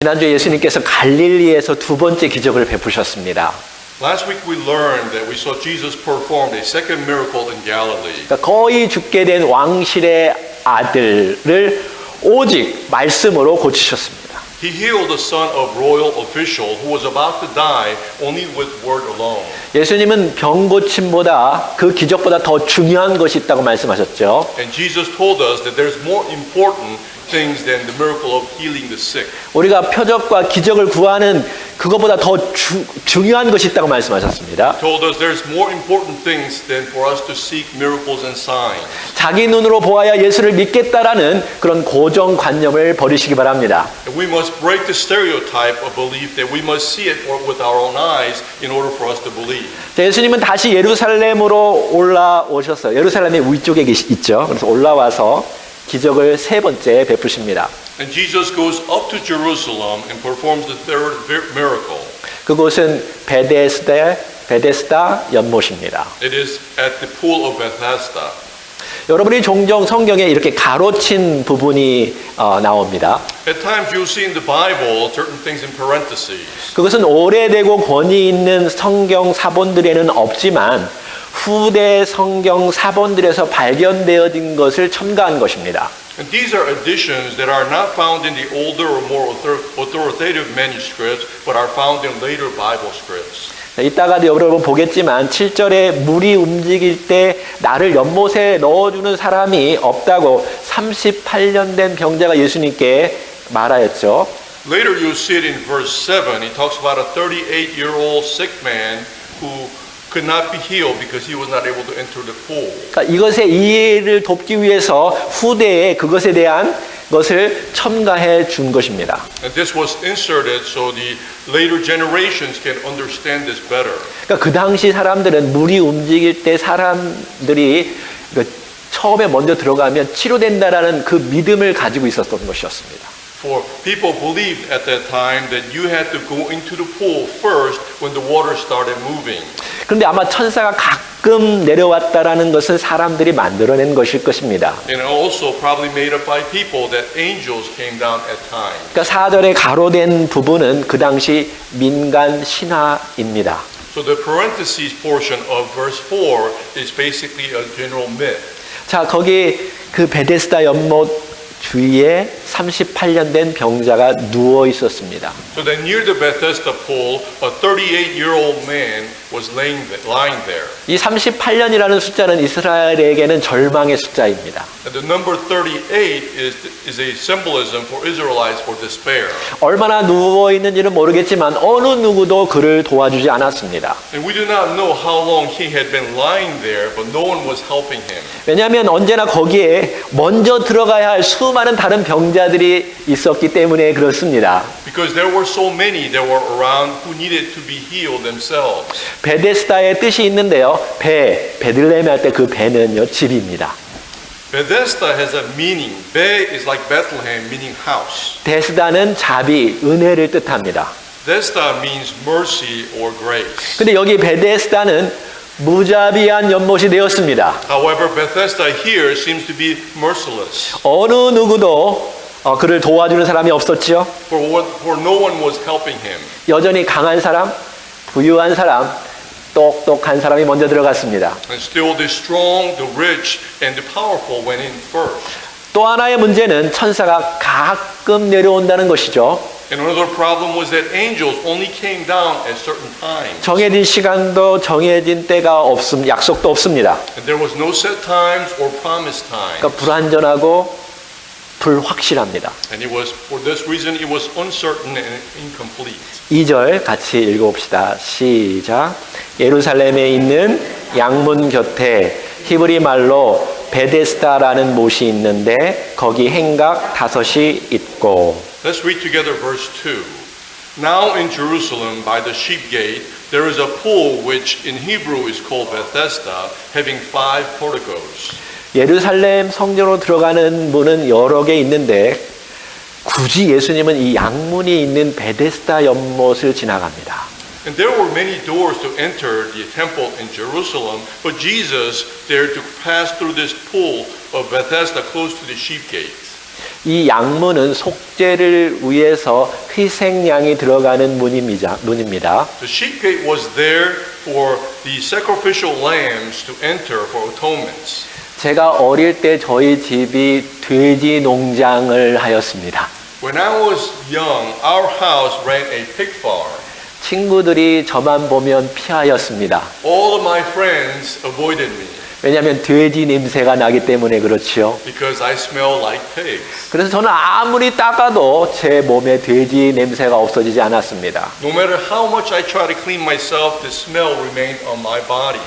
지난주에 예수님께서 갈릴리에서 두 번째 기적을 베푸셨습니다. Last week we learned that we saw Jesus performed a second miracle in Galilee. 그러니까 거의 죽게 된 왕실의 아들을 오직 말씀으로 고치셨습니다. He healed the son of royal official who was about to die only with word alone. 예수님은 병 고침보다 그 기적보다 더 중요한 것이 있다고 말씀하셨죠. And Jesus told us that there's more important things than the miracle of healing the sick. 우리가 표적과 기적을 구하는 그것보다 더 중요한 것이 있다고 말씀하셨습니다. He told us there's more important things than for us to seek miracles and signs. 자기 눈으로 보아야 예수를 믿겠다라는 그런 고정관념을 버리시기 바랍니다. And we must break the stereotype of belief that we must see it with our own eyes in order for us to believe. 예수님은 다시 예루살렘으로 올라오셨어요. 예루살렘의 위쪽에 있죠. 그래서 올라와서 기적을 세 번째 베푸십니다. And Jesus goes up to Jerusalem and performs the third miracle. 그곳은 베데스다 연못입니다. It is at the pool of Bethesda. 여러분이 종종 성경에 이렇게 가로친 부분이 나옵니다. At times you'll see in the Bible certain things in parentheses. 그것은 오래되고 권위 있는 성경 사본들에는 없지만 후대 성경 사본들에서 발견되어진 것을 첨가한 것입니다. And these are additions that are not found in the older or more authoritative manuscripts, but are found in later Bible scripts. 이따가도 여러분 보겠지만 7절에 물이 움직일 때 나를 연못에 넣어주는 사람이 없다고 38년 된 병자가 예수님께 말하였죠. Later you'll see it in verse 7. He talks about a 38-year-old sick man who could not be healed because he was not able to enter the pool. 그러니까 이것의 이해를 돕기 위해서 후대에 그것에 대한 것을 첨가해 준 것입니다. And this was inserted so the later generations can understand this better. 그러니까 그 당시 사람들은 물이 움직일 때 사람들이 처음에 먼저 들어가면 치료된다라는 그 믿음을 가지고 있었던 것이었습니다. For people believed at that time that you had to go into the pool first when the water started moving. 그런데 아마 천사가 가끔 내려왔다라는 것은 사람들이 만들어낸 것일 것입니다. And also probably made up by people that angels came down at times. 그러니까 4절에 가로된 부분은 그 당시 민간 신화입니다. So the parentheses portion of verse 4 is basically a general myth. 자, 거기 그 베데스다 연못 주위에 38년 된 병자가 누워 있었습니다. So that near the Bethesda pool, a 38-year-old man was lying there. 이 38년이라는 숫자는 이스라엘에게는 절망의 숫자입니다. And the number 38 is a symbolism for Israelites for despair. 얼마나 누워 있는지는 모르겠지만 어느 누구도 그를 도와주지 않았습니다. And we do not know how long he had been lying there, but no one was helping him. 왜냐하면 언제나 거기에 먼저 들어가야 할 수많은 다른 병자들이 있었기 때문에 그렇습니다. Because there were so many that were around who needed to be healed themselves. 베데스다의 뜻이 있는데요. 베들레헴 할 때 그 베는요, 집입니다. Bethesda has a meaning. Be is like Bethlehem, meaning house. 데스다는 자비, 은혜를 뜻합니다. Bethesda means mercy or grace. 근데 여기 베데스다는 무자비한 연못이 되었습니다. However, Bethesda here seems to be merciless. 어느 누구도 그를 도와주는 사람이 없었지요. For no one was helping him. 여전히 강한 사람, 부유한 사람, 똑똑한 사람이 먼저 들어갔습니다. And still the strong, the rich, and the powerful went in first. 또 하나의 문제는 천사가 가끔 내려온다는 것이죠. And another problem was that angels only came down at certain times. 정해진 시간도 정해진 때가 약속도 없습니다. And there was no set times or promised times. 그러니까 불완전하고 불확실합니다. And it was for this reason it was uncertain and incomplete. 2절 같이 읽어봅시다. 시작. 예루살렘에 있는 양문 곁에 히브리 말로 베데스다라는 못이 있는데 거기 행각 5이 있고. Let's read together verse 2. Now in Jerusalem by the sheep gate there is a pool which in Hebrew is called Bethesda, having 5 porticos. 예루살렘 성전으로 들어가는 문은 여러 개 있는데 굳이 예수님은 이 양문이 있는 베데스다 연못을 지나갑니다. And there were many doors to enter the temple in Jerusalem, but Jesus dared to pass through this pool of Bethesda close to the sheep gate. 이 양문은 속죄를 위해서 희생양이 들어가는 문입니다. The sheep gate was there for the sacrificial lambs to enter for atonements. 제가 어릴 때 저희 집이 돼지 농장을 하였습니다. When I was young, our house ran a pig farm. 친구들이 저만 보면 피하였습니다. All of my friends avoided me 왜냐하면 돼지 냄새가 나기 때문에 그렇지요. because I smell like pigs. 그래서 저는 아무리 닦아도 제 몸에 돼지 냄새가 없어지지 않았습니다. No matter how much I try to clean myself, the smell remained on my body.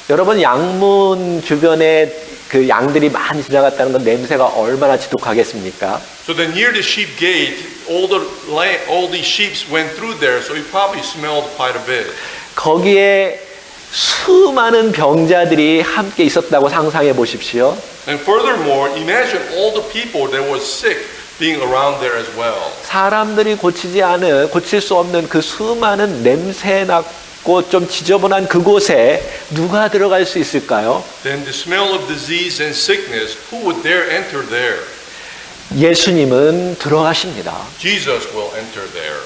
여러분 양문 주변에 그 양들이 많이 지나갔다는 건 냄새가 얼마나 지독하겠습니까? So then near the sheep gate, all the sheep went through there, so it probably smelled quite a bit. 거기에 수많은 병자들이 함께 있었다고 상상해 보십시오. And furthermore, imagine all the people that was sick being around there as well. 사람들이 고칠 수 없는 그 수많은 냄새나고 좀 지저분한 그곳에 누가 들어갈 수 있을까요? Then the smell of disease and sickness, who would dare enter there? 예수님은 들어가십니다. Jesus will enter there.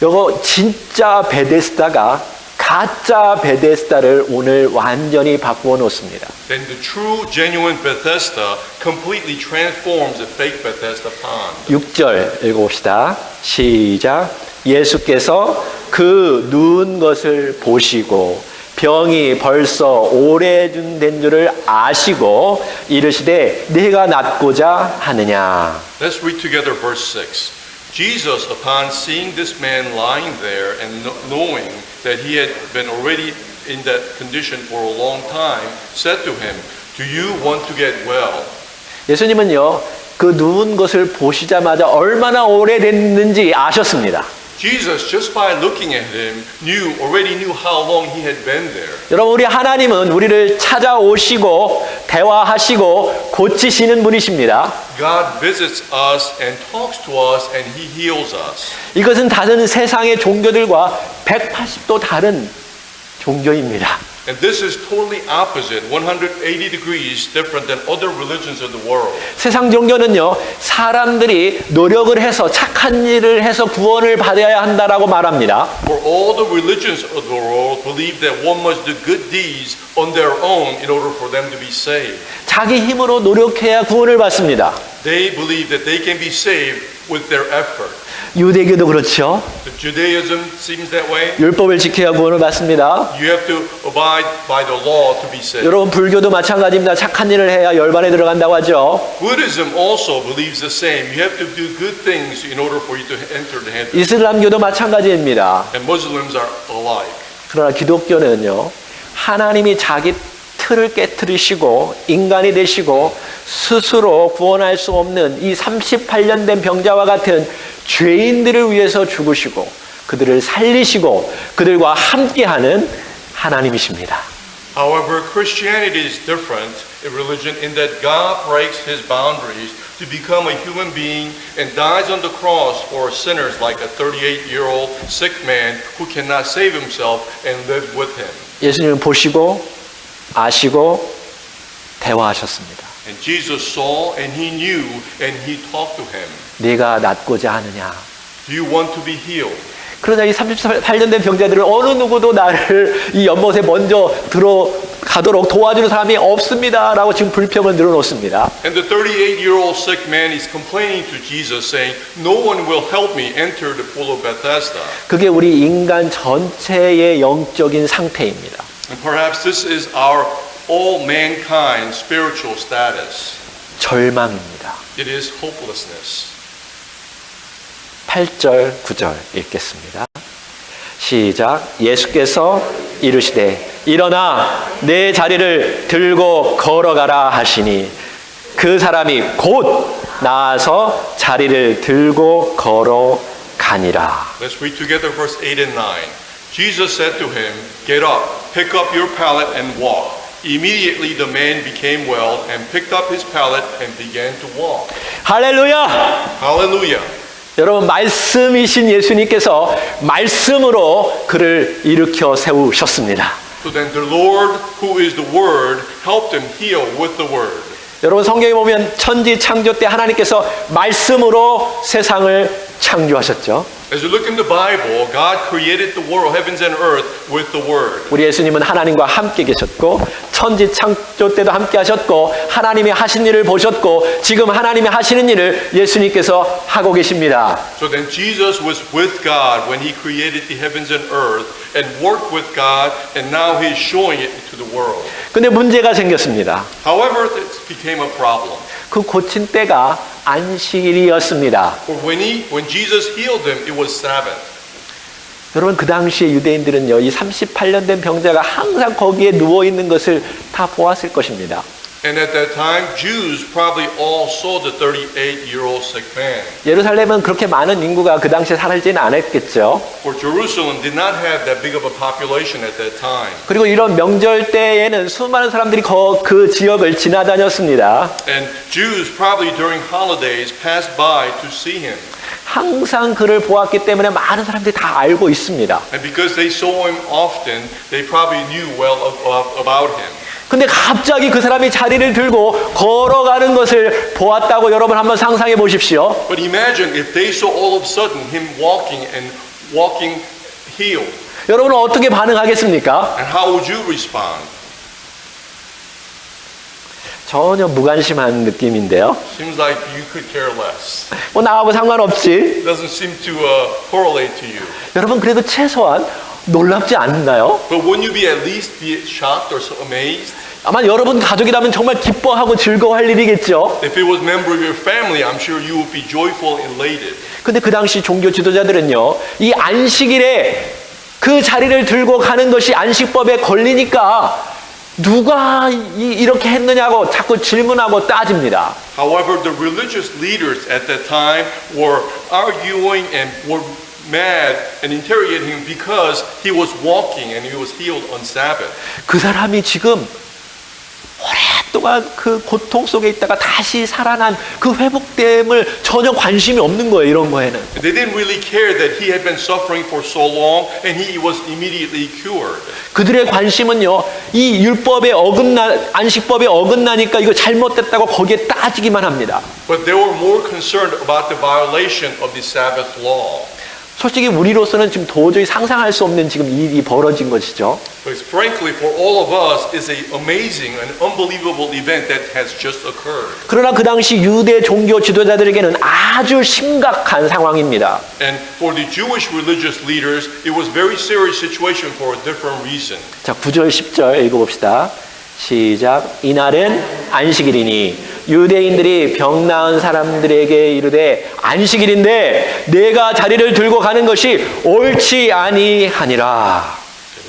요거 진짜 베데스다가 가짜 베데스다를 오늘 완전히 바꾸어 놓습니다. Then the true, genuine Bethesda completely transforms the fake Bethesda pond. 6절 읽어봅시다. 시작. 예수께서 그 누운 것을 보시고 병이 벌써 오래된 줄을 아시고 이르시되 내가 낫고자 하느냐. Let's read together verse 6. Jesus, upon seeing this man lying there and knowing that he had been already in that condition for a long time, said to him, "Do you want to get well?" 예수님은요, 그 누운 것을 보시자마자 얼마나 오래됐는지 아셨습니다. Jesus, just by looking at him, already knew how long he had been there. 여러분, 우리 하나님은 우리를 찾아오시고 대화하시고 고치시는 분이십니다. God visits us and talks to us and he heals us. 이것은 다른 세상의 종교들과 180도 다른 종교입니다. And this is totally opposite, 180 degrees different than other religions of the world. 세상 종교는요, 사람들이 노력을 해서 착한 일을 해서 구원을 받아야 한다라고 말합니다. For all the religions of the world believe that one must do good deeds on their own in order for them to be saved. 자기 힘으로 노력해야 구원을 받습니다. They believe that they can be saved with their effort. 유대교도 그렇죠. The Judaism seems that way. 율법을 지켜야 구원을 받습니다. You have to abide by the law to be saved. 여러분, 불교도 마찬가지입니다. 착한 일을 해야 열반에 들어간다고 하죠. Buddhism also believes the same. You have to do good things in order for you to enter the heaven. 이슬람교도 마찬가지입니다. And Muslims are alike. 그러나 기독교는요, 하나님이 자기 틀을 깨뜨리시고 인간이 되시고 스스로 구원할 수 없는 이 38년 된 병자와 같은 죄인들을 위해서 죽으시고 그들을 살리시고 그들과 함께하는 하나님이십니다. However, Christianity is different in religion in that God breaks his boundaries to become a human being and dies on the cross for sinners like a 38-year-old sick man who cannot save himself and live with him. 예수님은 보시고 아시고 대화하셨습니다. And Jesus saw and he knew and he talked to him. 네가 낫고자 하느냐. Do you want to be healed? 그러나 이 38년 된 병자들은 어느 누구도 나를 이 연못에 먼저 들어가도록 도와주는 사람이 없습니다라고 지금 불평을 늘어놓습니다. And the 38-year-old sick man is complaining to Jesus saying, "No one will help me enter the pool of Bethesda." 그게 우리 인간 전체의 영적인 상태입니다. And perhaps this is our all mankind spiritual status. 절망입니다. It is hopelessness. 8절, 9절 읽겠습니다. 시작. 예수께서 이르시되 일어나 내 자리를 들고 걸어가라 하시니 그 사람이 곧 나아서 자리를 들고 걸어가니라. Let's read together verse 8 and 9. Jesus said to him, "Get up, pick up your pallet and walk." Immediately the man became well and picked up his pallet and began to walk. 할렐루야! Hallelujah. 여러분, 말씀이신 예수님께서 말씀으로 그를 일으켜 세우셨습니다. So then the Lord, who is the Word, helped him heal with the Word. 여러분 성경에 보면 천지 창조 때 하나님께서 말씀으로 세상을 창조하셨죠. As you look in the Bible, God created the world, heavens and earth, with the Word. 우리 예수님은 하나님과 함께 계셨고 천지 창조 때도 함께 하셨고 하나님이 하신 일을 보셨고 지금 하나님이 하시는 일을 예수님께서 하고 계십니다. So then Jesus was with God when He created the heavens and earth and worked with God, and now He's showing it to the world. 근데 문제가 생겼습니다. However, it became a problem. 그 고친 때가 안식일이었습니다. For when Jesus healed them, it was Sabbath. 여러분 그 당시에 유대인들은요 이 38년 된 병자가 항상 거기에 누워 있는 것을 다 보았을 것입니다. And at that time, Jews probably all saw the 38-year-old sick man. 예루살렘은 그렇게 많은 인구가 그 당시에 살지는 않았겠죠. For Jerusalem did not have that big of a population at that time. 그리고 이런 명절 때에는 수많은 사람들이 그 지역을 지나다녔습니다. And Jews probably during holidays passed by to see him. 항상 그를 보았기 때문에 많은 사람들이 다 알고 있습니다. And because they saw him often, they probably knew well about him. 근데 갑자기 그 사람이 자리를 들고 걸어가는 것을 보았다고 여러분 한번 상상해 보십시오. But imagine if they saw all of a sudden him walking healed. 여러분은 어떻게 반응하겠습니까? And how would you respond? 전혀 무관심한 느낌인데요. Seems like you could care less. 뭐 나하고 상관없지. Doesn't seem to correlate to you. 여러분 그래도 최소한 놀랍지 않나요? But wouldn't you be at least be shocked or so amazed? 아마 여러분 가족이라면 정말 기뻐하고 즐거워할 일이겠죠. If it was a member of your family, I'm sure you would be joyful, elated. 근데 그 당시 종교 지도자들은요, 이 안식일에 그 자리를 들고 가는 것이 안식법에 걸리니까 누가 이렇게 했느냐고 자꾸 질문하고 따집니다. However, the religious leaders at that time were arguing and were mad and interrogating him because he was walking and he was healed on Sabbath. 그 사람이 지금 오랫동안 그 고통 속에 있다가 다시 살아난 그 회복됨을 전혀 관심이 없는 거예요, 이런 거에는. They didn't really care that he had been suffering for so long and he was immediately cured. 그들의 관심은요, 이 율법에 안식법에 어긋나니까 이거 잘못됐다고 거기에 따지기만 합니다. But they were more concerned about the violation of the Sabbath law. 솔직히 우리로서는 지금 도저히 상상할 수 없는 지금 일이 벌어진 것이죠. But frankly, for all of us, it's an amazing and unbelievable event that has just occurred. 그러나 그 당시 유대 종교 지도자들에게는 아주 심각한 상황입니다. And for the Jewish religious leaders, it was a very serious situation for a different reason. 자, 9절 10절 읽어봅시다. 시작. 이날은 안식일이니 유대인들이 병 나은 사람들에게 이르되 안식일인데 내가 자리를 들고 가는 것이 옳지 아니하니라.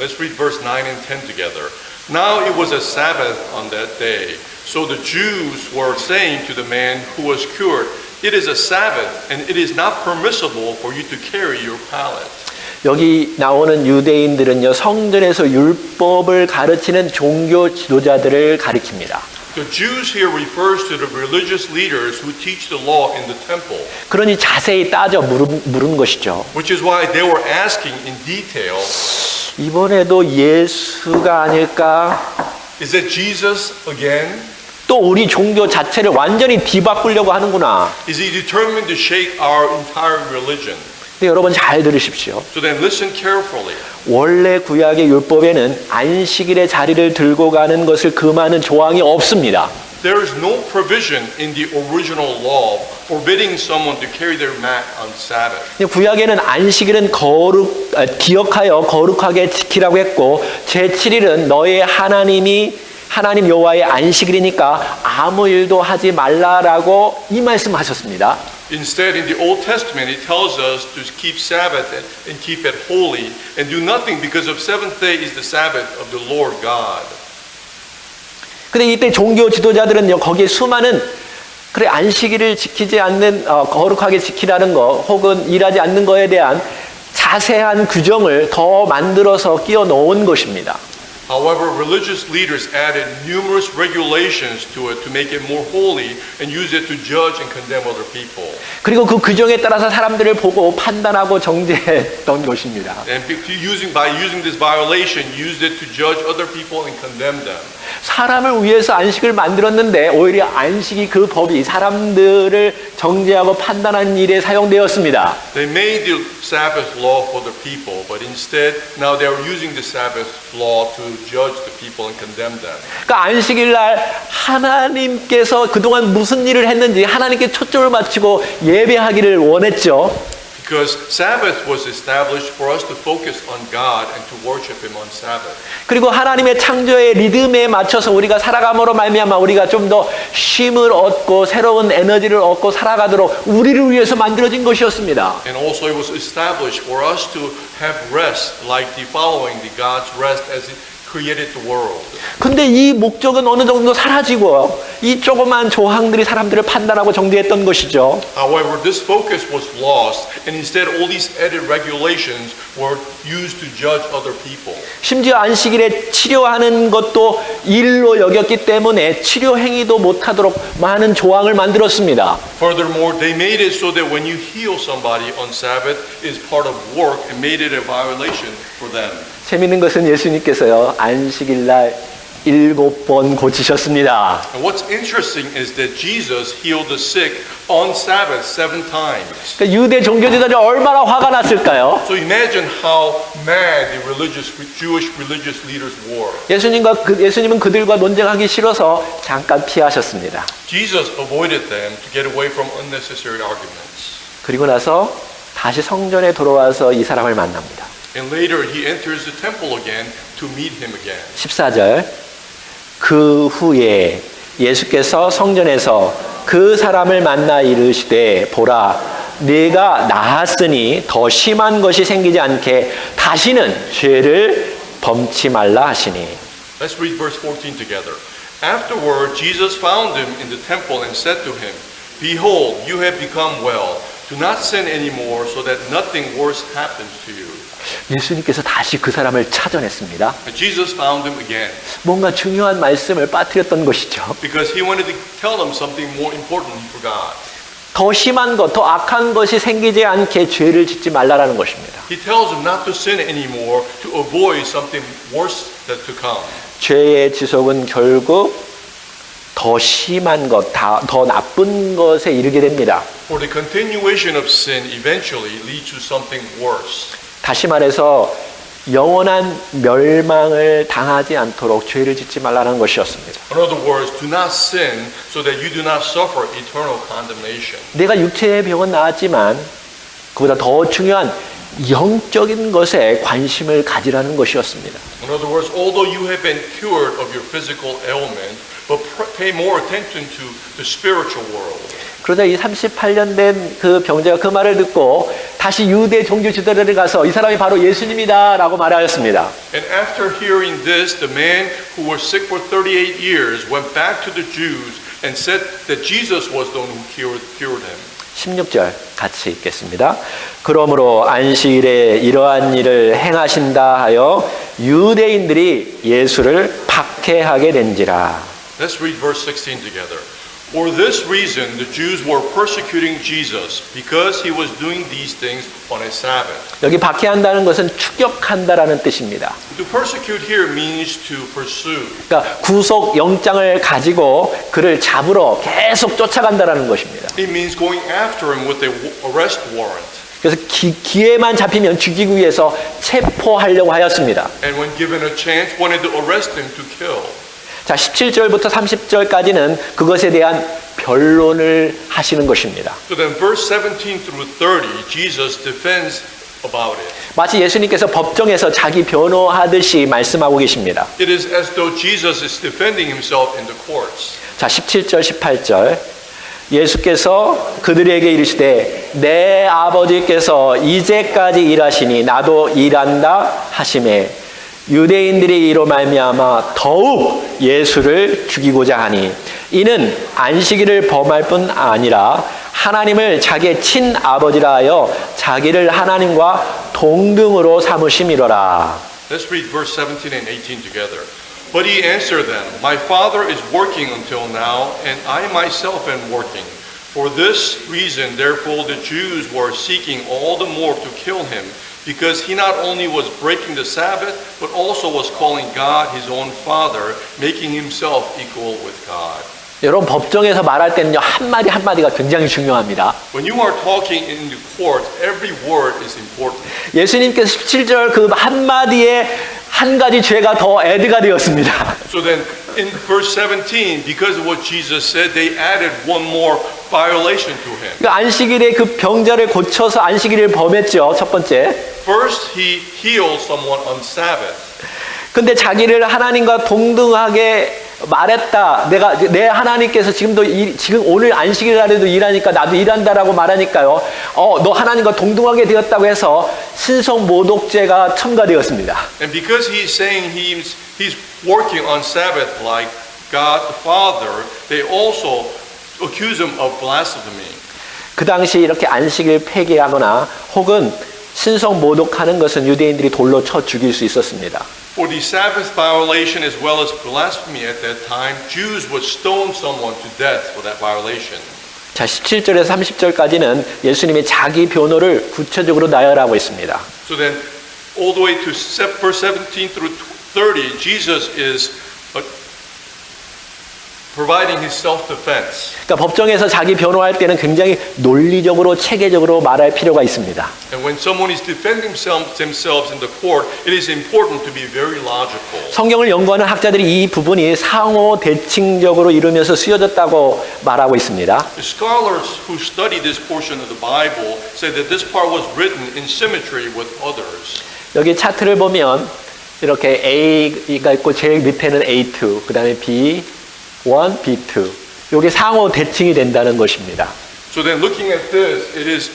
Let's read verse 9 and 10 together. Now it was a Sabbath on that day. So the Jews were saying to the man who was cured, it is a Sabbath and it is not permissible for you to carry your pallet. 여기 나오는 유대인들은요, 성전에서 율법을 가르치는 종교 지도자들을 가리킵니다. The Jews here refers to the religious leaders who teach the law in the temple. 그러니 자세히 따져 물은 것이죠. Which is why they were asking in detail, 이번에도 예수가 아닐까? is it Jesus again? 또 우리 종교 자체를 완전히 뒤바꾸려고 하는구나. Is he determined to shake our entire religion? 근데 여러분 잘 들으십시오. So then listen carefully. 원래 구약의 율법에는 안식일의 자리를 들고 가는 것을 금하는 조항이 없습니다. There is no provision in the original law forbidding someone to carry their mat on Sabbath. 구약에는 안식일은 기억하여 거룩하게 지키라고 했고 제7일은 너의 하나님 여호와의 안식일이니까 아무 일도 하지 말라라고 이 말씀하셨습니다. Instead, in the Old Testament, it tells us to keep Sabbath and keep it holy and do nothing because of seventh day is the Sabbath of the Lord God. 근데 이때 종교 지도자들은요, 거기에 수많은 안식일을 지키지 않는 거룩하게 지키라는 거 혹은 일하지 않는 거에 대한 자세한 규정을 더 만들어서 끼워 넣은 것입니다. However, religious leaders added numerous regulations to it to make it more holy and use it to judge and condemn other people. 그리고 그 규정에 따라서 사람들을 보고 판단하고 정죄했던 것입니다. And by using this violation, used it to judge other people and condemn them. 사람을 위해서 안식을 만들었는데 오히려 안식이 그 법이 사람들을 정죄하고 판단하는 일에 사용되었습니다. They made the Sabbath law for the people, but instead now they are using the Sabbath law to judge the people and condemn them. 그러니까 안식일 날 하나님께서 그동안 무슨 일을 했는지 하나님께 초점을 맞추고 예배하기를 원했죠. Because Sabbath was established for us to focus on God and to worship Him on Sabbath. 그리고 하나님의 창조의 리듬에 맞춰서 우리가 살아감으로 말미암아 우리가 좀 더 쉼을 얻고 새로운 에너지를 얻고 살아가도록 우리를 위해서 만들어진 것이었습니다. And also it was established for us to have rest, like the following the God's rest as it created the world. 근데 이 목적은 어느 정도 사라지고 이 조그만 조항들이 사람들을 판단하고 정죄했던 것이죠. However, this focus was lost, and instead all these added regulations were used to judge other people. 심지어 안식일에 치료하는 것도 일로 여겼기 때문에 치료 행위도 못하도록 많은 조항을 만들었습니다. Furthermore, they made it so that when you heal somebody on Sabbath is part of work and made it a violation for them. 재밌는 것은 예수님께서요 안식일 날 7번 고치셨습니다. And what's interesting is that Jesus healed the sick on Sabbath 7 times. 그러니까 유대 종교지들이 얼마나 화가 났을까요? So imagine how mad the Jewish religious leaders were. 예수님은 그들과 논쟁하기 싫어서 잠깐 피하셨습니다. Jesus avoided them to get away from unnecessary arguments. 그리고 나서 다시 성전에 돌아와서 이 사람을 만납니다. And later he enters the temple again to meet him again. 14절 그 후에 예수께서 성전에서 그 사람을 만나 이르시되 보라 네가 나았으니 더 심한 것이 생기지 않게 다시는 죄를 범치 말라 하시니. Let's read verse 14 together. Afterward Jesus found him in the temple and said to him, Behold, you have become well. Do not sin anymore so that nothing worse happens to you. 예수님께서 다시 그 사람을 찾아냈습니다. And Jesus found him again 뭔가 중요한 말씀을 빠뜨렸던 것이죠. because he wanted to tell them something more important he forgot. 더 심한 것, 더 악한 것이 생기지 않게 죄를 짓지 말라라는 것입니다. He tells them not to sin anymore to avoid something worse that to come. 죄의 지속은 결국 더 심한 것, 더 나쁜 것에 이르게 됩니다. For the continuation of sin eventually leads to something worse. 다시 말해서 영원한 멸망을 당하지 않도록 죄를 짓지 말라는 것이었습니다. In other words, do not sin so that you do not suffer eternal condemnation. 내가 육체의 병은 나았지만 그보다 더 중요한 영적인 것에 관심을 가지라는 것이었습니다. In other words, although you have been cured of your physical ailment, but pay more attention to the spiritual world. 그러자 이 38년 된 그 병자가 그 말을 듣고 다시 유대 종교 지도자들에 가서 이 사람이 바로 예수님이다라고 말하였습니다. And after hearing this, the man who was sick for 38 years went back to the Jews and said that Jesus was the one who cured him. 16절 같이 읽겠습니다. 그러므로 안식일에 이러한 일을 행하신다 하여 유대인들이 예수를 박해하게 된지라. Let's read verse 16 together. For this reason, the Jews were persecuting Jesus because he was doing these things on a Sabbath. 여기 박해한다는 것은 추격한다라는 뜻입니다. To persecute here means to pursue. 그러니까 구속 영장을 가지고 그를 잡으러 계속 쫓아간다라는 것입니다. It means going after him with an arrest warrant. 그래서 기회만 잡히면 죽이기 위해서 체포하려고 하였습니다. And when given a chance, wanted to arrest him to kill. 자, 17절부터 30절까지는 그것에 대한 변론을 하시는 것입니다. So then verse 17 through 30, Jesus defends about it. 마치 예수님께서 법정에서 자기 변호하듯이 말씀하고 계십니다. It is as though Jesus is defending himself in the courts. 자, 17절, 18절. 예수께서 그들에게 이르시되 내 아버지께서 이제까지 일하시니 나도 일한다 하시매 유대인들이 이로 말미암아 더욱 예수를 죽이고자 하니 이는 안식일을 범할 뿐 아니라 하나님을 자기의 친아버지라 하여 자기를 하나님과 동등으로 삼으심이로라. Let's read verse 17 and 18 together. But he answered them, My Father is working until now, and I myself am working. For this reason, therefore, the Jews were seeking all the more to kill him, because he not only was breaking the Sabbath, but also was calling God his own Father, making himself equal with God. 여러분 법정에서 말할 때는요 한마디 한마디가 굉장히 중요합니다. When you are talking in the court, every word is important. 예수님께서 17절 그 한마디에 한 가지 죄가 더 애드가 되었습니다. So then in verse 17, because of what Jesus said, they added one more violation to him. 그러니까 안식일에 그 병자를 고쳐서 안식일을 범했죠. 첫 번째. First, he healed someone on Sabbath. 근데 자기를 하나님과 동등하게 말했다. 내 하나님께서 지금 오늘 안식일 날에도 일하니까 나도 일한다라고 말하니까요. 너 하나님과 동등하게 되었다고 해서 신성 모독죄가 첨가되었습니다. And because he's saying he's working on Sabbath like God the Father, they also accuse him of blasphemy. 그 당시 이렇게 안식일 폐기하거나 혹은 신성 모독하는 것은 유대인들이 돌로 쳐 죽일 수 있었습니다. For the Sabbath violation as well as blasphemy at that time, Jews would stone someone to death for that violation. 자, 17절에서 30절까지는 예수님이 자기 변호를 구체적으로 나열하고 있습니다. So then, all the way to verse 17 through 30, Jesus is providing his self-defense. 그러니까 법정에서 자기 변호할 때는 굉장히 논리적으로 체계적으로 말할 필요가 있습니다. And when someone is defending themselves in the court, it is important to be very logical. 성경을 연구하는 학자들이 이 부분이 상호 대칭적으로 이루면서 쓰여졌다고 말하고 있습니다. The scholars who study this portion of the Bible say that this part was written in symmetry with others. 여기 차트를 보면 이렇게 A가 있고 제일 밑에는 A2, 그 다음에 B1, B2. 이게 상호 대칭이 된다는 것입니다. So then looking at this, it is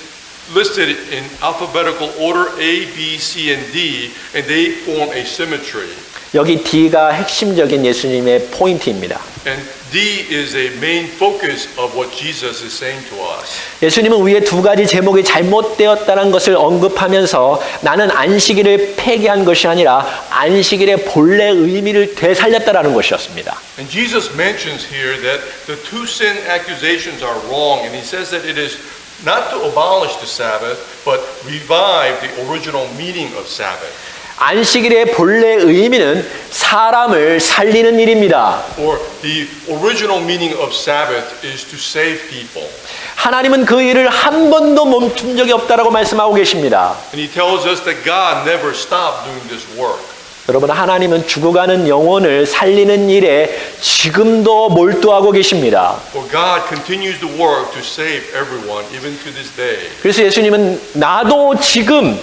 listed in alphabetical order A, B, C, and D, and they form a symmetry. 여기 D가 핵심적인 예수님의 포인트입니다. And D is a main focus of what Jesus is saying to us. 예수님은 위에 두 가지 제목이 잘못되었다는 것을 언급하면서 나는 안식일을 폐기한 것이 아니라 안식일의 본래 의미를 되살렸다라는 것이었습니다. And Jesus mentions here that the two sin accusations are wrong, and he says that it is not to abolish the Sabbath, but revive the original meaning of Sabbath. 안식일의 본래 의미는 사람을 살리는 일입니다. Or the original meaning of Sabbath is to save people. 하나님은 그 일을 한 번도 멈춘 적이 없다라고 말씀하고 계십니다. And he tells us that God never stopped doing this work. 여러분, 하나님은 죽어가는 영혼을 살리는 일에 지금도 몰두하고 계십니다. For God continues to work to save everyone, even to this day. 그래서 예수님은 나도 지금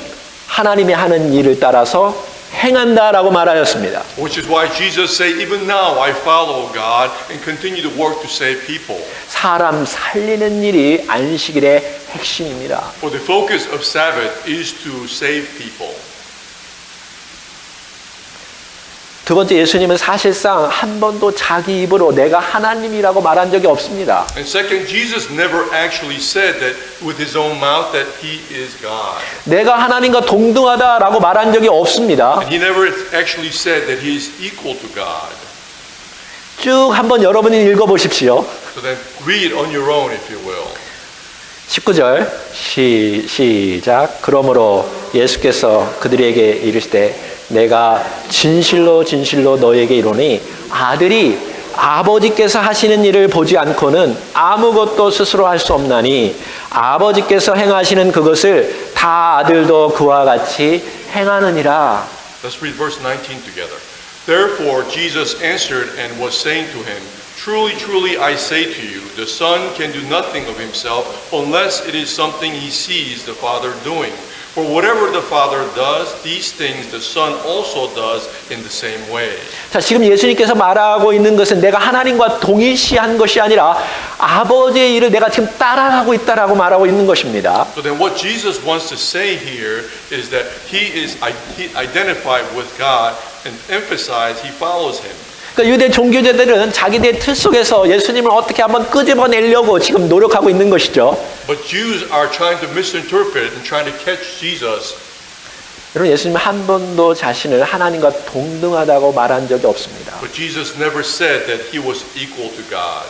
하나님이 하는 일을 따라서 행한다라고 말하였습니다. Which is why Jesus said, even now I follow God and continue to work to save people. 사람 살리는 일이 안식일의 핵심입니다. For the focus of Sabbath is to save people. 두 번째, 예수님은 사실상 한 번도 자기 입으로 내가 하나님이라고 말한 적이 없습니다. And second, Jesus never actually said that with his own mouth that he is God. 내가 하나님과 동등하다라고 말한 적이 없습니다. And he never actually said that he is equal to God. 쭉 한번 여러분이 읽어보십시오. So then read on your own if you will. 19절 시작. 그러므로 예수께서 그들에게 이르시되 내가 진실로 진실로 너에게 이르노니 아들이 아버지께서 하시는 일을 보지 않고는 아무것도 스스로 할 수 없나니 아버지께서 행하시는 그것을 다 아들도 그와 같이 행하느니라. Let's read verse 19 together. Therefore Jesus answered and was saying to him, Truly, truly, I say to you, the Son can do nothing of himself unless it is something he sees the Father doing. For whatever the Father does, these things the Son also does in the same way. 자, 지금 예수님께서 말하고 있는 것은 내가 하나님과 동일시한 것이 아니라 아버지의 일을 내가 지금 따라가고 있다라고 말하고 있는 것입니다. So then what Jesus wants to say here is that he identified with God and emphasize he follows him. 그러니까 유대 종교자들은 자기들의 틀 속에서 예수님을 어떻게 한번 끄집어내려고 지금 노력하고 있는 것이죠. But Jews are trying to misinterpret and trying to catch Jesus. 여러분, 예수님은 한 번도 자신을 하나님과 동등하다고 말한 적이 없습니다. But Jesus never said that he was equal to God.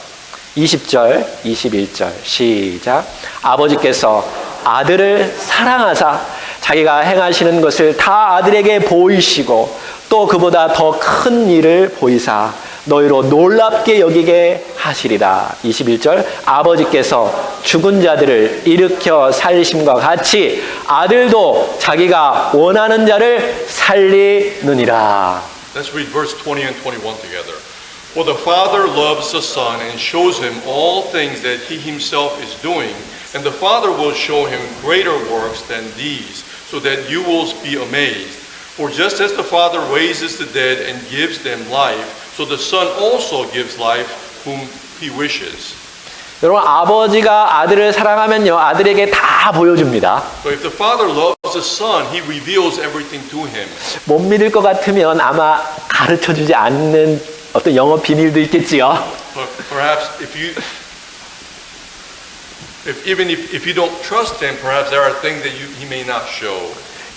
20절, 21절 시작. 아버지께서 아들을 사랑하사 자기가 행하시는 것을 다 아들에게 보이시고 또 그보다 더 큰 일을 보이사 너희로 놀랍게 여기게 하시리라. 21절. 아버지께서 죽은 자들을 일으켜 살리심과 같이 아들도 자기가 원하는 자를 살리느니라. Let's read verse 20 and 21 together. For the Father loves the Son and shows him all things that he himself is doing, and the Father will show him greater works than these, so that you will be amazed. For just as the Father raises the dead and gives them life, so the Son also gives life whom he wishes. 여러분, 아버지가 아들을 사랑하면요, 아들에게 다 보여줍니다. So if the Father loves the Son, he reveals everything to him. 못 믿을 것 같으면 아마 가르쳐주지 않는 어떤 영어 비밀도 있겠지요. But perhaps even if you don't trust him, perhaps there are things that he may not show.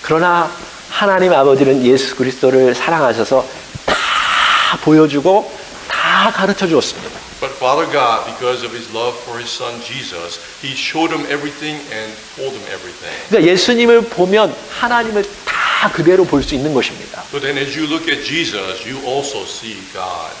그러나 하나님 아버지는 예수 그리스도를 사랑하셔서 다 보여주고 다 가르쳐 주었습니다. But Father God, because of his love for his Son Jesus, he showed him everything and told him everything. 그러니까 예수님을 보면 하나님을 다 그대로 볼 수 있는 것입니다. So then as you look at Jesus, you also see God.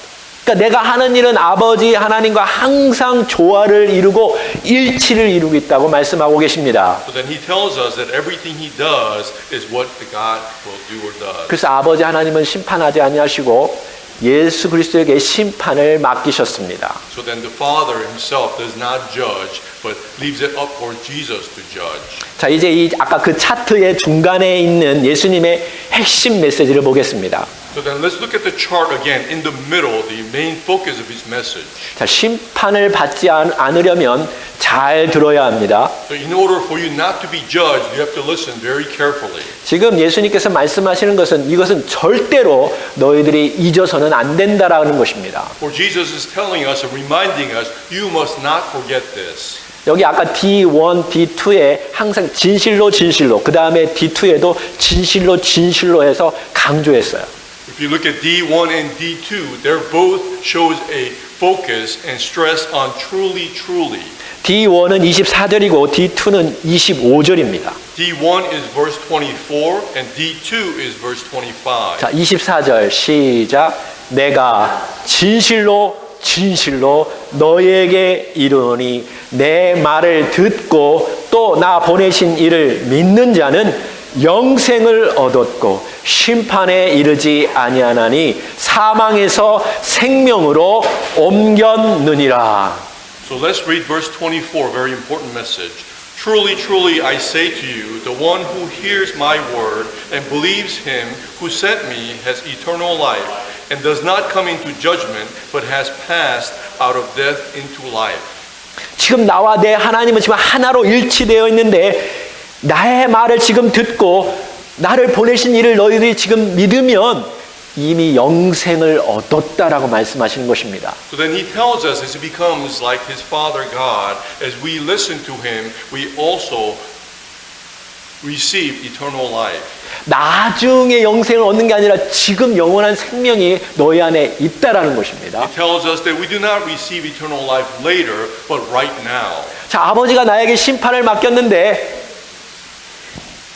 그러니까 내가 하는 일은 아버지 하나님과 항상 조화를 이루고 일치를 이루고 있다고 말씀하고 계십니다. So then he tells us that everything he does is what the God will do or does. 그래서 아버지 하나님은 심판하지 아니하시고 예수 그리스도에게 심판을 맡기셨습니다. So then the Father himself does not judge, but leaves it up for Jesus to judge. 자, 이제 이 아까 그 차트의 중간에 있는 예수님의 핵심 메시지를 보겠습니다. So then let's look at the chart again. In the middle, the main focus of his message. 자, 심판을 받지 않으려면 잘 들어야 합니다. So in order for you not to be judged, you have to listen very carefully. 지금 예수님께서 말씀하시는 것은 이것은 절대로 너희들이 잊어서는 안 된다라는 것입니다. For Jesus is telling us and reminding us, you must not forget this. 여기 아까 D1, D2에 항상 진실로 진실로, 그 다음에 D2에도 진실로 진실로 해서 강조했어요. If you look at D1 and D2, they're both shows a focus and stress on truly, truly. D1은 24절이고 D2는 25절입니다. D1 is verse 24 and D2 is verse 25. 자, 24절 시작. 내가 진실로 진실로 너희에게 이르노니 내 말을 듣고 또 나 보내신 이를 믿는 자는 영생을 얻었고 심판에 이르지 아니하나니 사망에서 생명으로 옮겼느니라. So let's read verse 24, very important message. Truly, truly, I say to you, the one who hears my word and believes him who sent me has eternal life and does not come into judgment, but has passed out of death into life. 지금 나와 내 하나님은 지금 하나로 일치되어 있는데 나의 말을 지금 듣고 나를 보내신 이를 너희들이 지금 믿으면 이미 영생을 얻었다라고 말씀하시는 것입니다. So then he tells us as he becomes like his Father God, as we listen to him, we also receive eternal life. 나중에 영생을 얻는 게 아니라 지금 영원한 생명이 너희 안에 있다라는 것입니다. He tells us that we do not receive eternal life later, but right now. 자, 아버지가 나에게 심판을 맡겼는데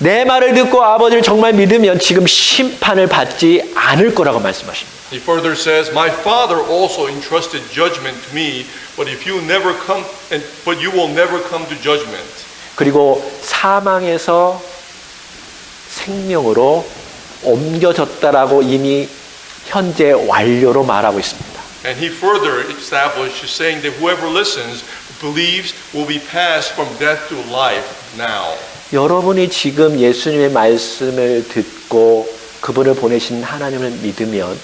내 말을 듣고 아버지를 정말 믿으면 지금 심판을 받지 않을 거라고 말씀하십니다. He further says, "My Father also entrusted judgment to me, but you will never come to judgment." 그리고 사망에서 생명으로 옮겨졌다라고 이미 현재 완료로 말하고 있습니다. And he further established, saying that whoever listens, believes, will be passed from death to life now. 여러분이 지금 예수님의 말씀을 듣고 그분을 보내신 하나님을 믿으면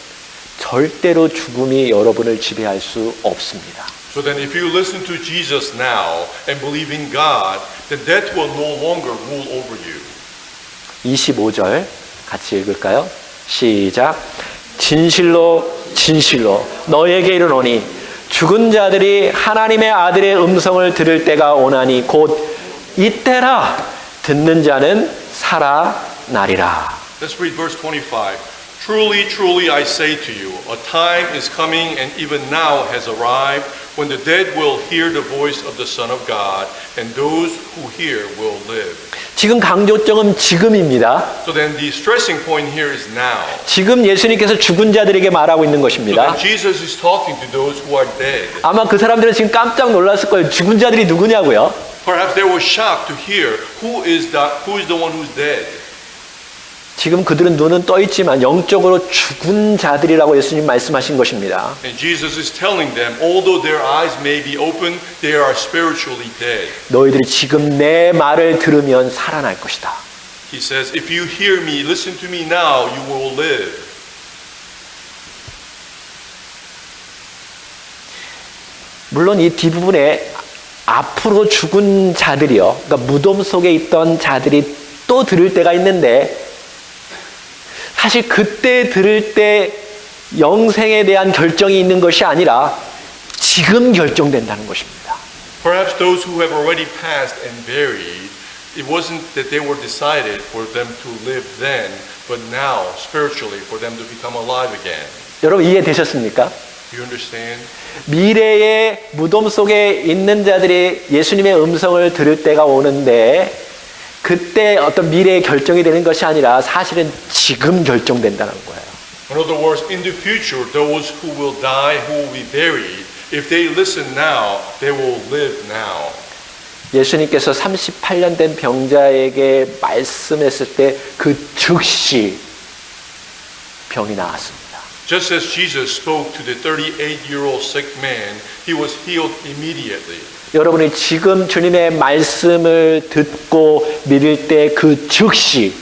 절대로 죽음이 여러분을 지배할 수 없습니다. So then if you listen to Jesus now and believe in God, then death will no longer rule over you. 25절 같이 읽을까요? 시작. 진실로 진실로 너희에게 이르노니 죽은 자들이 하나님의 아들의 음성을 들을 때가 오나니 곧 이때라. 듣는 자는 살아 나리라. Let's read verse 25. Truly, truly, I say to you, a time is coming and even now has arrived when the dead will hear the voice of the Son of God, and those who hear will live. 지금 강조점은 지금입니다. So then the stressing point here is now. 지금 예수님께서 죽은 자들에게 말하고 있는 So 것입니다. then Jesus is talking to those who are dead. 아마 그 사람들은 지금 깜짝 놀랐을 거예요. 죽은 자들이 누구냐고요? Perhaps they were shocked to hear who is the one who's dead. 지금 그들은 눈은 떠 있지만 영적으로 죽은 자들이라고 예수님 말씀하신 것입니다. And Jesus is telling them, although their eyes may be open, they are spiritually dead. 너희들이 지금 내 말을 들으면 살아날 것이다. He says, if you hear me, listen to me now, you will live. 물론 이 뒷부분에 앞으로 죽은 자들이요. 그러니까 무덤 속에 있던 자들이 또 들을 때가 있는데 사실 그때 들을 때 영생에 대한 결정이 있는 것이 아니라 지금 결정된다는 것입니다. Perhaps those who have already passed and buried, it wasn't that they were decided for them to live then, but now, spiritually, for them to become alive again. 여러분 이해되셨습니까? Do you understand? 미래의 무덤 속에 있는 자들이 예수님의 음성을 들을 때가 오는데 그때 어떤 미래의 결정이 되는 것이 아니라 사실은 지금 결정된다는 거예요. In other words, in the future, those who will die, who will be buried, if they listen now, they will live now. 예수님께서 38년 된 병자에게 말씀했을 때 그 즉시 병이 나았습니다. Just as Jesus spoke to the 38-year-old sick man, he was healed immediately. 여러분이 지금 주님의 말씀을 듣고 믿을 때 그 즉시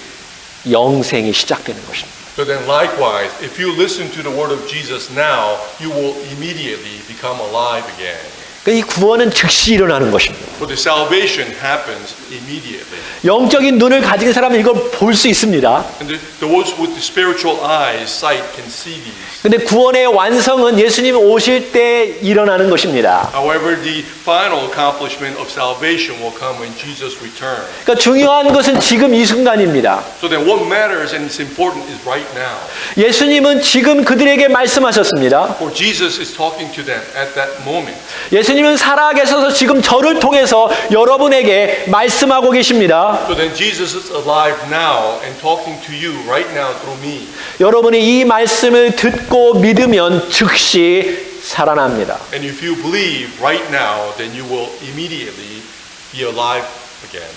영생이 시작되는 것입니다. So then likewise, if you listen to the word of Jesus now, you will immediately become alive again. 이 구원은 즉시 일어나는 것입니다. For the salvation happens immediately. 영적인 눈을 가진 사람은 이걸 볼 수 있습니다. And those with the spiritual eyes, sight, can see these. 근데 구원의 완성은 예수님 오실 때 일어나는 것입니다. However, the final accomplishment of salvation will come when Jesus returns. 그러니까 중요한 것은 지금 이 순간입니다. So then what matters and is important is right now. 예수님은 지금 그들에게 말씀하셨습니다. For Jesus is talking to them at that moment. 예수님은 살아계셔서 지금 저를 통해서 여러분에게 말씀하고 계십니다. So then Jesus is alive now and talking to you right now through me. 여러분이 이 말씀을 듣고 믿으면 즉시 살아납니다. And if you believe right now, then you will immediately be alive again.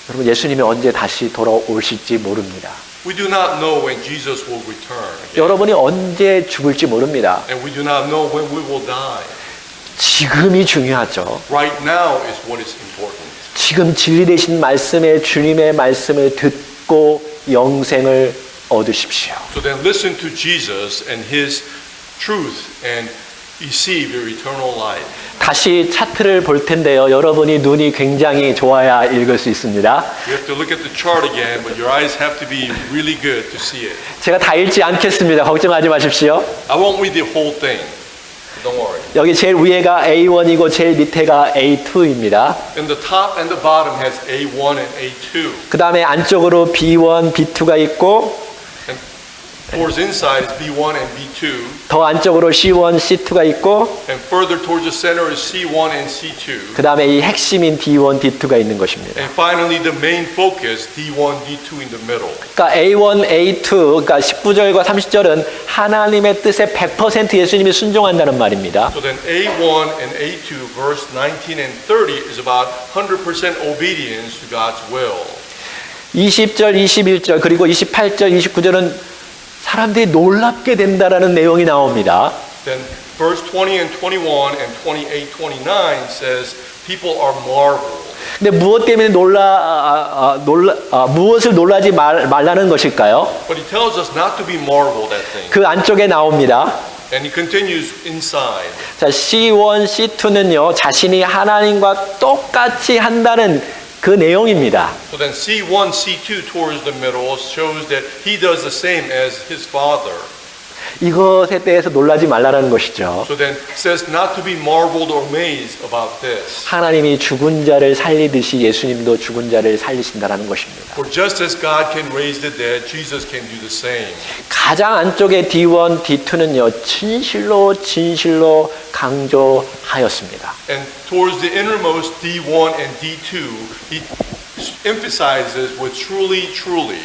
여러분 예수님이 언제 다시 돌아오실지 모릅니다. We do not know when Jesus will return again. 여러분이 언제 죽을지 모릅니다. And we do not know when we will die. 지금이 중요하죠. Right now is what is important. 지금 진리 되신 말씀에 주님의 말씀을 듣고 영생을 얻으십시오. So then listen to Jesus and His truth and receive your eternal life. 다시 차트를 볼 텐데요. 여러분이 눈이 굉장히 좋아야 읽을 수 있습니다. You have to look at the chart again, but your eyes have to be really good to see it. 제가 다 읽지 않겠습니다. 걱정하지 마십시오. I won't read the whole thing. Don't worry. 여기 제일 위에가 A1이고 제일 밑에가 A2입니다. And the top and the bottom has A1 and A2. 그 다음에 안쪽으로 B1, B2가 있고 And towards inside is B1 and B2. 더 안쪽으로 C1, C2가 있고 And further towards the center is C1 and C2. 그 다음에 이 핵심인 D1, D2가 있는 것입니다. And finally the main focus, D1, D2 in the middle. 그러니까 A1, A2, 그러니까 19절과 30절은 하나님의 뜻에 100% 예수님이 순종한다는 말입니다. So then A1 and A2, verse 19 and 30 is about 100% obedience to God's will. 20절, 21절, 그리고 28절, 29절은 사람들이 놀랍게 된다라는 내용이 나옵니다. Then verse 20 and 21 and 28, 29 says people are marveled. 근데 무엇 때문에 무엇을 놀라지 말라는 것일까요? But he tells us not to be marveled at things. 그 안쪽에 나옵니다. And he continues inside. 자, C1, C2는요, 자신이 하나님과 똑같이 한다는 그 내용입니다. So then C1, C2 towards the middle shows that he does the same as his father. 이것에 대해서 놀라지 말라라는 것이죠. So then it says not to be marveled or amazed about this. 하나님이 죽은 자를 살리듯이 예수님도 죽은 자를 살리신다라는 것입니다. For just as God can raise the dead, Jesus can do the same. 가장 안쪽의 D1, D2는요, 진실로 강조하였습니다. And towards the innermost D1 and D2, he emphasizes with truly.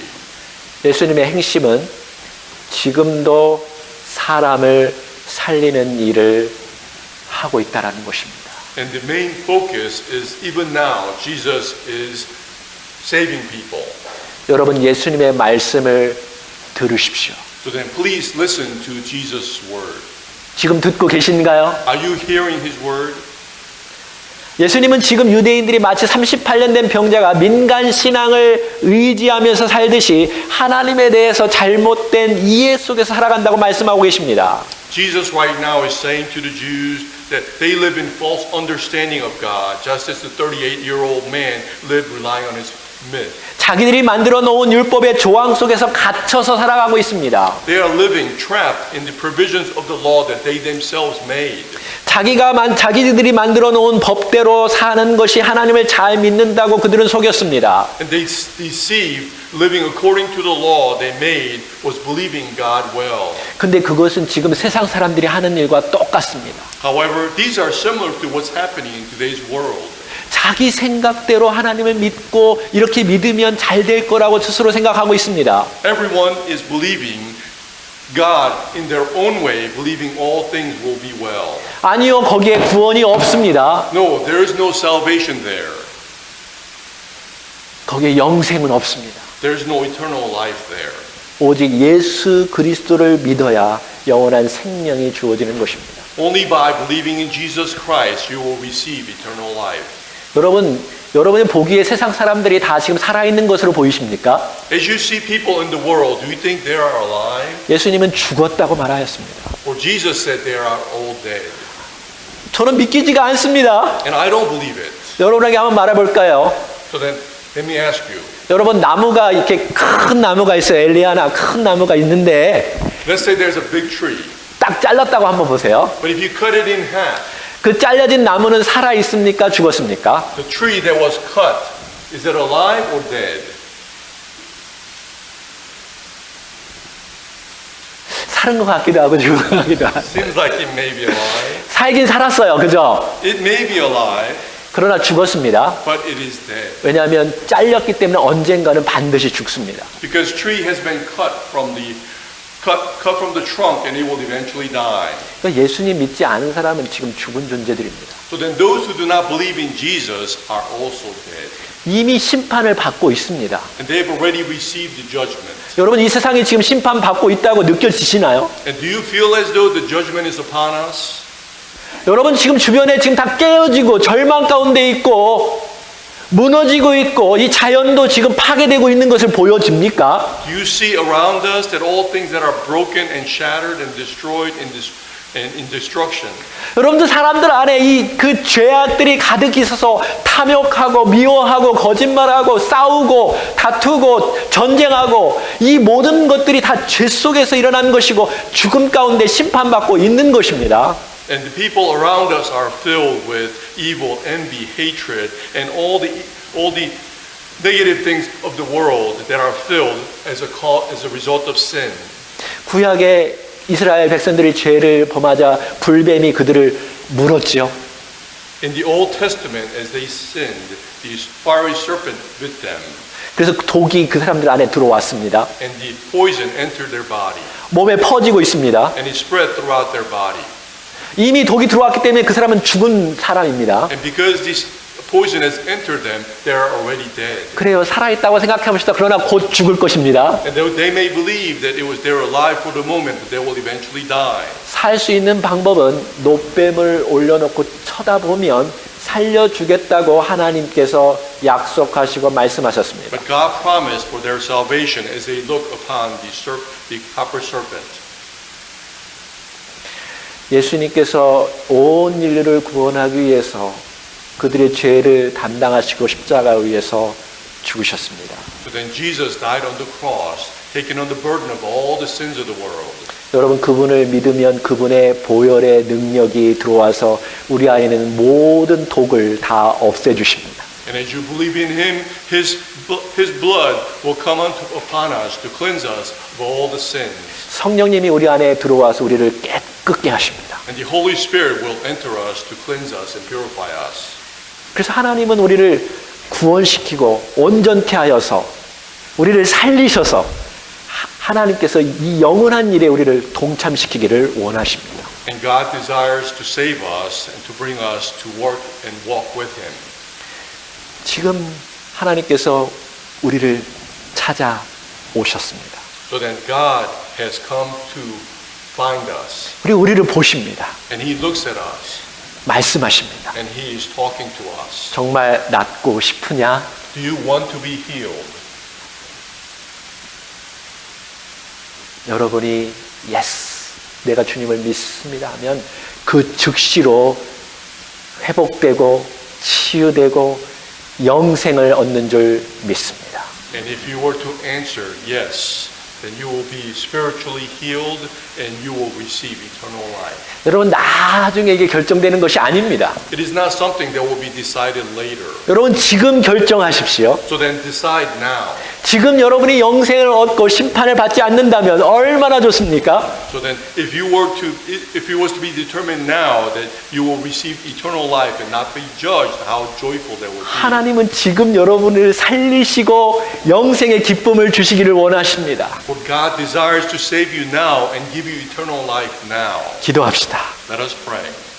예수님의 행심은 지금도 사람을 살리는 일을 하고 있다라는 것입니다. And the main focus is even now, Jesus is saving people. 여러분, 예수님의 말씀을 들으십시오. So then please listen to Jesus' word. 지금 듣고 계신가요? Are you hearing his word? 예수님은 지금 유대인들이 마치 38년 된 병자가 민간 신앙을 의지하면서 살듯이 하나님에 대해서 잘못된 이해 속에서 살아간다고 말씀하고 계십니다. Jesus right now is saying to the Jews that they live in false understanding of God, just as the 38-year-old man lived relying on his myth. 자기들이 만들어 놓은 율법의 조항 속에서 갇혀서 살아가고 있습니다. They are living trapped in the provisions of the law that they themselves made. 자기들이 만들어 놓은 법대로 사는 것이 하나님을 잘 믿는다고 그들은 속였습니다. And they deceived, living according to the law they made was believing God well. 근데 그것은 지금 세상 사람들이 하는 일과 똑같습니다. However, these are similar to what's happening in today's world. 자기 생각대로 하나님을 믿고 이렇게 믿으면 잘 될 거라고 스스로 생각하고 있습니다. Everyone is believing God in their own way, believing all things will be well. 아니요, 거기에 구원이 없습니다. No, there is no salvation there. 거기에 영생은 없습니다. There is no eternal life there. 오직 예수 그리스도를 믿어야 영원한 생명이 주어지는 것입니다. Only by believing in Jesus Christ you will receive eternal life. 여러분이 보기에 세상 사람들이 다 지금 살아있는 것으로 보이십니까? As you see people in the world, do you think they are alive? 예수님은 죽었다고 말하였습니다. Or Jesus said they are all dead. 저는 믿기지가 않습니다. And I don't believe it. 여러분에게 한번 말해볼까요? So then, let me ask you. 여러분, 나무가 이렇게 큰 나무가 있어요. 엘리아나 큰 나무가 있는데 Let's say there's a big tree. 딱 잘랐다고 한번 보세요. But if you cut it in half, 그 잘려진 나무는 살아 있습니까? 죽었습니까? the tree that was cut, is it alive or dead? 살은 것 같기도 하고 죽은 것 같기도 하고. Seems like it may be alive. 살긴 살았어요. 그죠? It may be alive, 그러나 죽었습니다. but it is dead. 왜냐하면 잘렸기 때문에 언젠가는 반드시 죽습니다. Because tree has been cut from the trunk and it will eventually die. 그러니까 예수님 믿지 않은 사람은 지금 죽은 존재들입니다. So then those who do not believe in Jesus are also dead. 이미 심판을 받고 있습니다. And they have already received the judgment. 여러분, 이 세상에 지금 심판받고 있다고 느껴지시나요? And do you feel as though the judgment is upon us? 여러분, 지금 주변에 지금 다 깨어지고 절망 가운데 있고 무너지고 있고 이 자연도 지금 파괴되고 있는 것을 보여집니까? Do you see around us that all things that are broken and shattered and destroyed in destruction? 여러분들 사람들 안에 이 그 죄악들이 가득 있어서 탐욕하고 미워하고 거짓말하고 싸우고 다투고 전쟁하고 이 모든 것들이 다 죄 속에서 일어난 것이고 죽음 가운데 심판받고 있는 것입니다. And the people around us are filled with evil, envy, hatred, and all the negative things of the world that are filled as a result of sin. 구약의 이스라엘 백성들이 죄를 범하자 불뱀이 그들을 물었지요. In the Old Testament, as they sinned, the fiery serpent bit them, 그래서 독이 그 사람들 안에 들어왔습니다. and the poison entered their body, 몸에 퍼지고 있습니다. and it spread throughout their body. 이미 독이 들어왔기 때문에 그 사람은 죽은 사람입니다. And because this poison has entered them, they are already dead. 그래요. 살아있다고 생각해 봅시다. 그러나 곧 죽을 것입니다. And they may believe that they were alive for the moment, but they will eventually die. 살 수 있는 방법은 노뱀을 올려놓고 쳐다보면 살려주겠다고 하나님께서 약속하시고 말씀하셨습니다. But God promised for their salvation as they look upon the copper serpent. 예수님께서 온 인류를 구원하기 위해서 그들의 죄를 담당하시고 십자가 위에서 죽으셨습니다. So But then Jesus died on the cross, taking on the burden of all the sins of the world. 여러분 그분을 믿으면 그분의 보혈의 능력이 들어와서 우리 안에는 모든 독을 다 없애주십니다. And as you believe in Him, His blood will come upon us to cleanse us of all the sins. 성령님이 우리 안에 들어와서 우리를 깨끗게 하십니다. And the Holy Spirit will enter us to cleanse us and purify us. 그래서 하나님은 우리를 구원시키고 온전케 하여서 우리를 살리셔서 하나님께서 이 영원한 일에 우리를 동참시키기를 원하십니다. And God desires to save us and to bring us to work and walk with Him. 지금 하나님께서 우리를 찾아오셨습니다. So then God has come to find us. 우리를 보십니다. And He looks at us. 말씀하십니다. And He is talking to us. 정말 낫고 싶으냐? Do you want to be healed? 여러분이 yes, 내가 주님을 믿습니다 하면 그 즉시로 회복되고 치유되고 영생을 얻는 줄 믿습니다. And if you were to answer yes, then you will be spiritually healed and you will receive eternal life. 여러분 나중에 이게 결정되는 것이 아닙니다. It is not something that will be decided later. 여러분 지금 결정하십시오. So then decide now. 지금 여러분이 영생을 얻고 심판을 받지 않는다면 얼마나 좋습니까? So then if you was to be determined now that you will receive eternal life and not be judged, how joyful that would be. 하나님은 지금 여러분을 살리시고 영생의 기쁨을 주시기를 원하십니다. For God desires to save you now and give you eternal life now. 기도합시다. Let us pray.